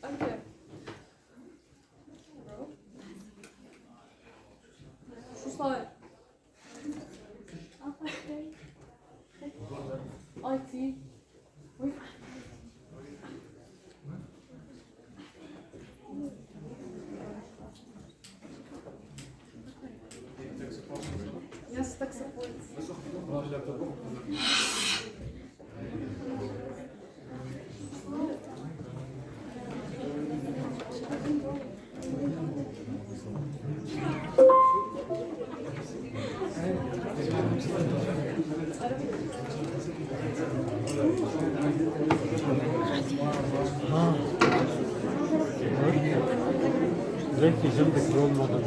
Okay. شو صار؟ IT. Yes, tech support. Welche sind die Kronmodelle?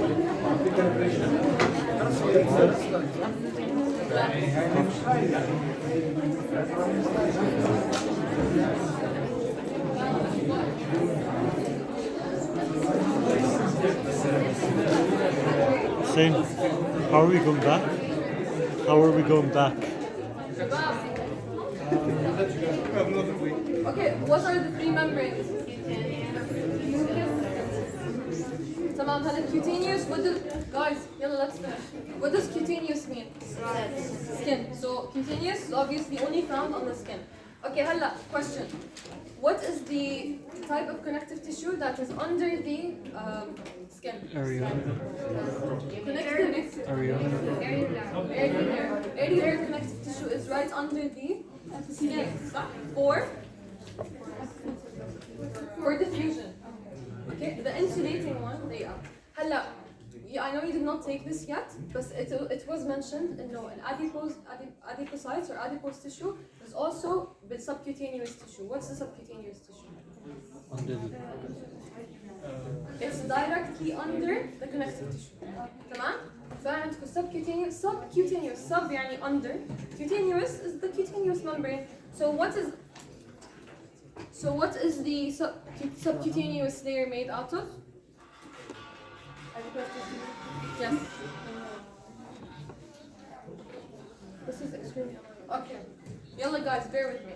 Same. How are we going back? How are we going back? Okay, what are the 3 membranes? تمام هذا cutaneous. What does guys يلا let's finish. What does cutaneous mean? Skin. So cutaneous is obviously only found on the skin. Okay, هلا question. What is the type of connective tissue that is under the skin? Connective. Areolar connective tissue is right under the skin. For diffusion. Okay, the insulating one, they are. هلا, I know you did not take this yet, but it was mentioned in adipocytes or adipose tissue is also the subcutaneous tissue. What's the subcutaneous tissue? It's directly under the connective tissue. تمام؟ فعندكم subcutaneous sub يعني under. Cutaneous is the cutaneous membrane. So what is the subcutaneous layer made out of? Yes. This is extremely annoying. Okay. Yalla guys, bear with me.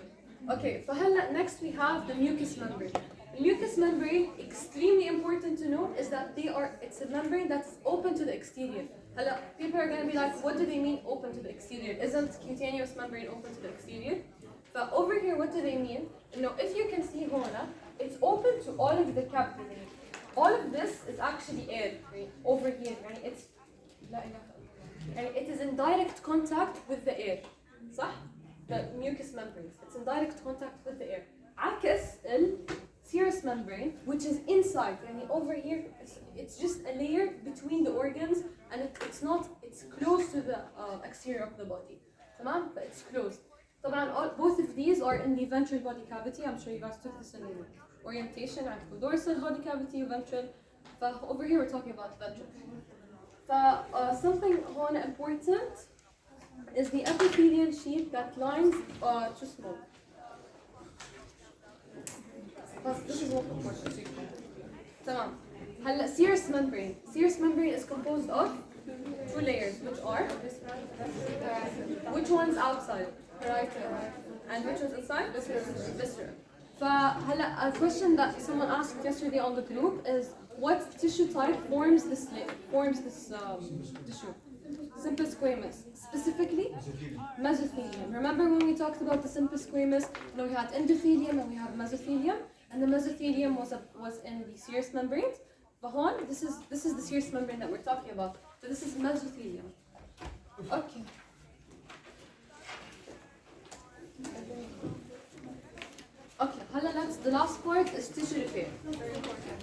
Okay, فهلا next we have the mucous membrane. The mucous membrane, extremely important to note, is that it's a membrane that's open to the exterior. هلا, people are going to be like, what do they mean open to the exterior? Isn't cutaneous membrane open to the exterior? But over here, what do they mean? If you can see Hona, it's open to all of the capillaries. all of this is actually air right? Over here. يعني it's لا إله إلا الله. يعني it is in direct contact with the air. صح؟ The mucous membranes. It's in direct contact with the air. عكس ال serous membrane, which is inside. يعني over here, it's just a layer between the organs, and it's close to the exterior of the body. تمام؟ But it's closed. طبعا both of these are in the ventral body cavity. I'm sure you guys took this in orientation. عندكم dorsal body cavity, ventral. Over here we're talking about ventral. Something هون important is the epithelial sheet that lines too small. This is what important. تمام. هلا serous membrane. Serous membrane is composed of two layers, which are which one's outside? And which one's inside? Viscera. فهلا a question that someone asked yesterday on the group is what tissue type forms this tissue? Simple squamous. Specifically, mesothelium. Remember when we talked about the simple squamous? You know, we had endothelium and we have mesothelium, and the mesothelium was in the serous membranes. فهون, this is the serous membrane that we're talking about. So this is mesothelium. Okay. Okay, the last part is tissue repair. Very important.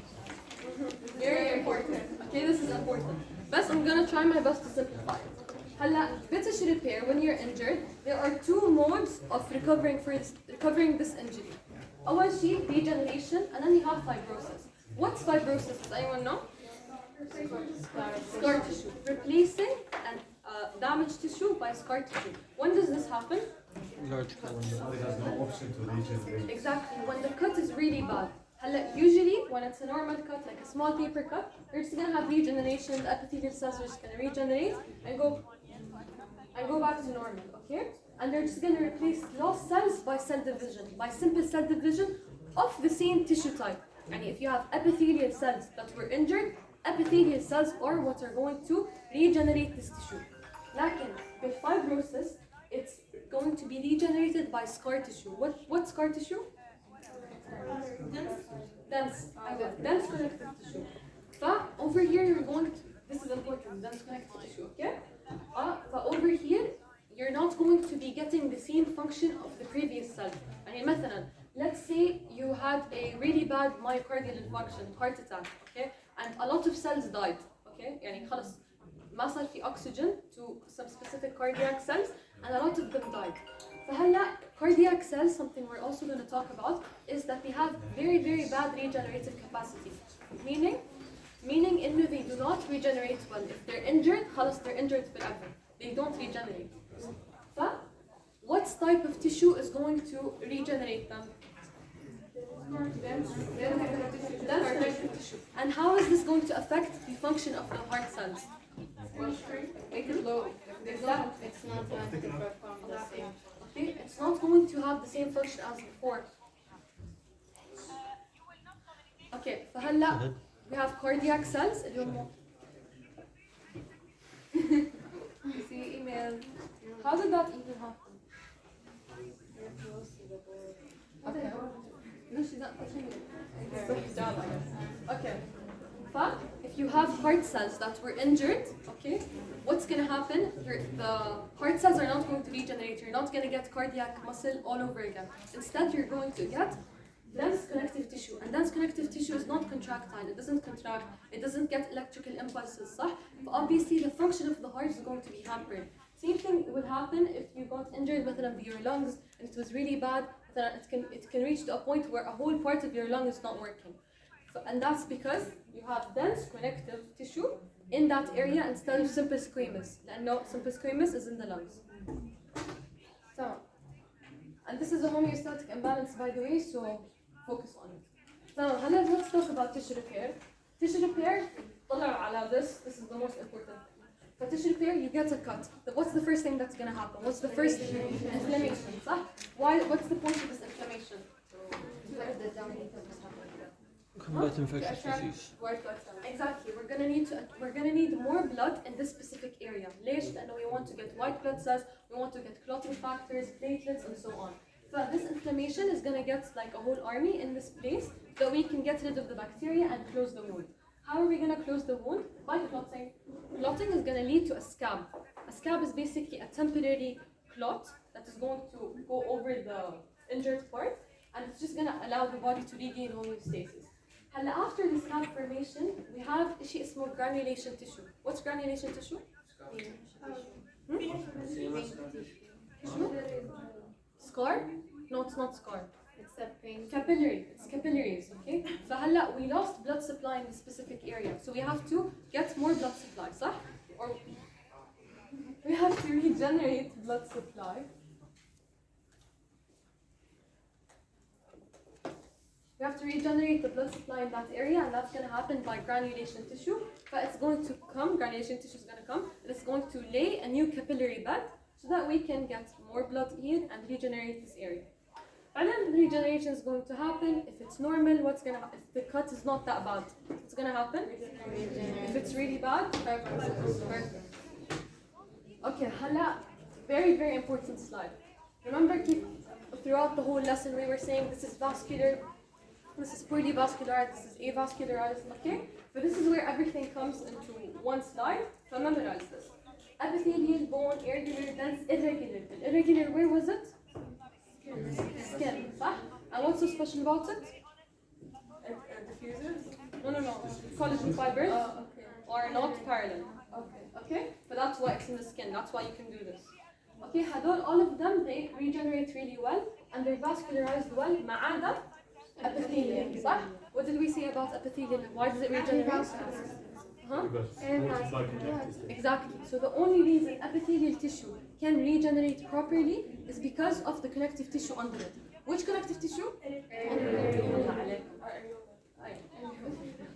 Very important. Okay, this is important. But I'm gonna try my best to simplify it. With tissue repair, when you're injured, there are two modes of recovering this injury. أول شيء regeneration, and then you have fibrosis. What's fibrosis? Does anyone know? Scar tissue. Replacing and damaged tissue by scar tissue. When does this happen? Large cut. It has no option to regenerate. Exactly. When the cut is really bad. Usually, when it's a normal cut, like a small paper cut, you're just gonna have regeneration. The epithelial cells are just gonna regenerate and go back to normal. Okay? And they're just gonna replace lost cells by cell division, by simple cell division of the same tissue type. And if you have epithelial cells that were injured, epithelial cells are what are going to regenerate this tissue. لكن with fibrosis, it's going to be regenerated by scar tissue. What scar tissue? Dense connective tissue. Over here you're going to, this is important, dense connective tissue, okay? Over here you're not going to be getting the same function of the previous cell. يعني مثلا, let's say you had a really bad myocardial infarction, heart attack, okay? And a lot of cells died, okay? يعني خلص ما صار في oxygen to some specific cardiac cells, and a lot of them died. فهلا cardiac cells, something we're also going to talk about, is that they have very, very bad regenerative capacity. Meaning إنه they do not regenerate well. If they're injured, خلص they're injured forever. They don't regenerate. What type of tissue is going to regenerate them? Dense connective tissue. And how is this going to affect the function of the heart cells? Make it low. It's not going to perform the same. Okay, it's not going to have the same function as before. Okay, فهلا we have cardiac cells. You see email. How did that even happen? Okay. No, she's not touching it. Okay. If you have heart cells that were injured, okay, what's going to happen? The heart cells are not going to regenerate. You're not going to get cardiac muscle all over again. Instead, you're going to get dense connective tissue. And dense connective tissue is not contractile. It doesn't contract. It doesn't get electrical impulses. صح? But obviously, the function of the heart is going to be hampered. Same thing would happen if you got injured with your lungs and it was really bad. It can reach to a point where a whole part of your lung is not working. And that's because you have dense connective tissue in that area instead of simple squamous. No, simple squamous is in the lungs. So, and this is a homeostatic imbalance, by the way, so focus on it. So, let's talk about tissue repair. Tissue repair, طلع على this is the most important thing. For tissue repair, you get a cut. What's the first thing that's going to happen? What's the first inflammation? صح? What's the point of this inflammation? Combat infectious disease. Exactly. We're gonna need more blood in this specific area. ليش؟ لأنه we want to get white blood cells, we want to get clotting factors, platelets, and so on. But this inflammation is gonna get like a whole army in this place so we can get rid of the bacteria and close the wound. How are we gonna close the wound? By clotting. Clotting is gonna lead to a scab. A scab is basically a temporary clot that is going to go over the injured part, and it's just gonna allow the body to regain homeostasis. And after the scab formation, we have شيء اسمه granulation tissue. What's granulation tissue? Scar? No, it's not scar. It's a pain. Capillary. It's capillaries, okay? فهلا we lost blood supply in the specific area, so we have to get more blood supply, صح? Or we have to regenerate blood supply. We have to regenerate the blood supply in that area, and that's going to happen by granulation tissue. But it's going to come, granulation tissue is going to come, and it's going to lay a new capillary bed so that we can get more blood in and regenerate this area. And then the regeneration is going to happen. If it's normal, what's going to happen? If the cut is not that bad, what's going to happen? If it's really bad, perfect. Okay, hala, very, very important slide. Remember, throughout the whole lesson, we were saying this is vascular, this is poorly vascularized, this is avascularized, okay? But this is where everything comes into one slide, so memorize this. Epithelial, bone, irregular, dense, irregular. Irregular, where was it? Skin, صح? And what's so special about it? Diffusers? No. Collagen fibers are not parallel. Okay? But that's why it's in the skin, that's why you can do this. Okay, all of them, they regenerate really well, and they're vascularized well, ما عدا epithelium, صح? What did we say about epithelium? Why does it regenerate? Exactly. So the only reason epithelial tissue can regenerate properly is because of the connective tissue under it. Which connective tissue?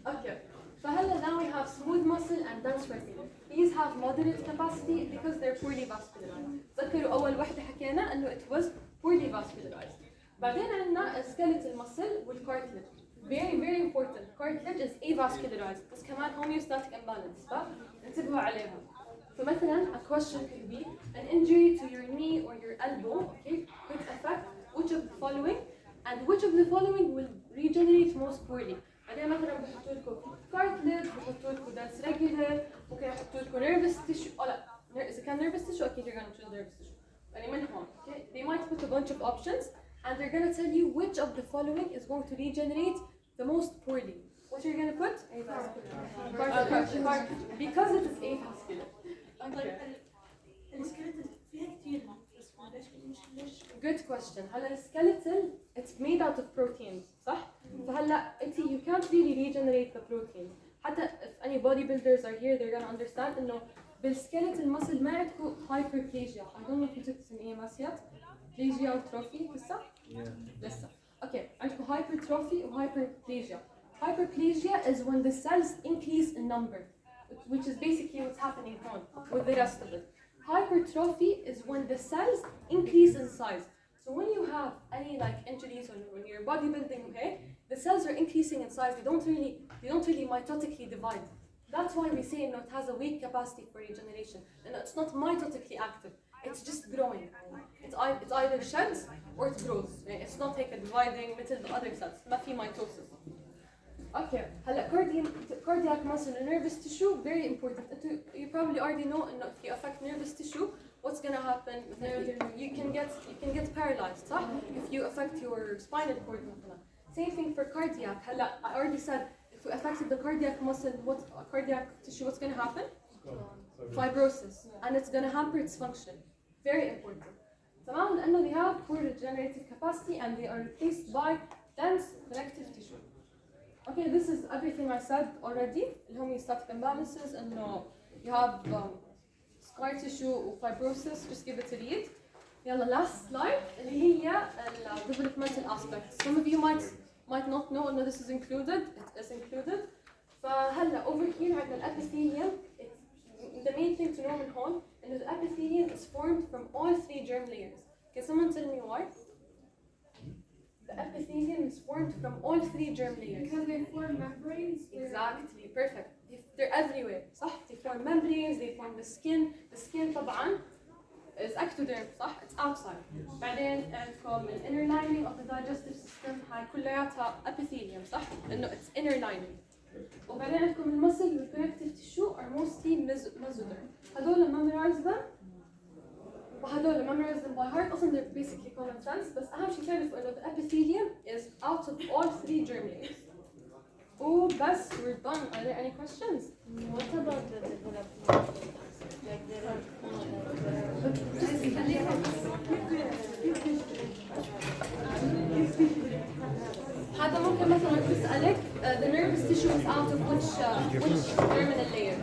Okay. فهلا now we have smooth muscle and dense regular. These have moderate capacity because they're poorly vascularized. تذكروا أول وحدة حكينا إنه it was poorly vascularized. بعدين عندنا skeletal muscle والcartilage. Very, very important. Cartilage is avascularized. بس كمان homeostatic imbalance. فانتبهوا عليها. فمثلا a question could be an injury to your knee or your elbow, okay, could affect which of the following, and which of the following will regenerate most poorly. بعدين مثلا بحطوا لكم cartilage، بحطوا لكم dense regular، ممكن يحطوا لكم nervous tissue. لا، إذا كان nervous tissue أكيد you're gonna choose nervous tissue. يعني من هون, okay, they might put a bunch of options, and they're gonna tell you which of the following is going to regenerate the most poorly. What are you gonna put? Avascular. Because it is avascular. Good question. هلا skeletal, it's made out of proteins, صح؟ فهلا you can't really regenerate the proteins. حتى if any bodybuilders are here, they're gonna understand إنه بالskeletal muscle ما عندكم hyperplasia. I don't know if you took this in EMS yet. Plasia or trophy لسه؟ لسه. Okay. عندكم hypertrophy or hyperplasia. Hyperplasia is when the cells increase in number, which is basically what's happening on with the rest of it. Hypertrophy is when the cells increase in size. So when you have any like injuries or when you're bodybuilding, okay, the cells are increasing in size. They don't really mitotically divide. That's why we say it has a weak capacity for regeneration. And it's not mitotically active. It's just growing. It's either sheds or it grows. It's not like a dividing مثل the other cells. ما في mitosis. Okay. هلا cardiac muscle and nervous tissue very important. You probably already know if you affect nervous tissue, what's gonna happen? You can get paralyzed. صح? If you affect your spinal cord مثلا. Same thing for cardiac. هلا I already said if you affected the cardiac muscle, cardiac tissue, what's gonna happen? Fibrosis, and it's gonna hamper its function. Very important. تمام لأنه they have poor regenerative capacity and they are replaced by dense connective tissue. Okay, this is everything I said already. Homeostatic imbalances, and you have scar tissue or fibrosis. Just give it a read. يلا last slide اللي هي developmental aspects. Some of you might not know that this is included. It is included. فهلا over here عندنا الابيثيليوم. The main thing to know من هون إنه the epithelium is formed from all three germ layers. Can someone tell me why? The epithelium is formed from all three germ layers. Because they form membranes. Exactly, perfect. They're everywhere, صح? They form membranes, they form the skin. The skin طبعاً is ectoderm صح؟ It's outside. بعدين عندكم ال inner lining of the digestive system هاي كلياتها epithelium صح؟ لأنه it's inner lining. وبعدين عندكم المسل والconnective tissue are mostly mesoderm. هدول memorize them. وهدول memorize them by heart. أصلاً they're basically common sense. بس أهم شيء تعرفوا إنه the epithelium is out of all 3 germ layers. Oh, best, we're done. Are there any questions? What about the developmental aspects? Like there are هذا ممكن مثلا تسألك the nervous tissue is out of which terminal layer.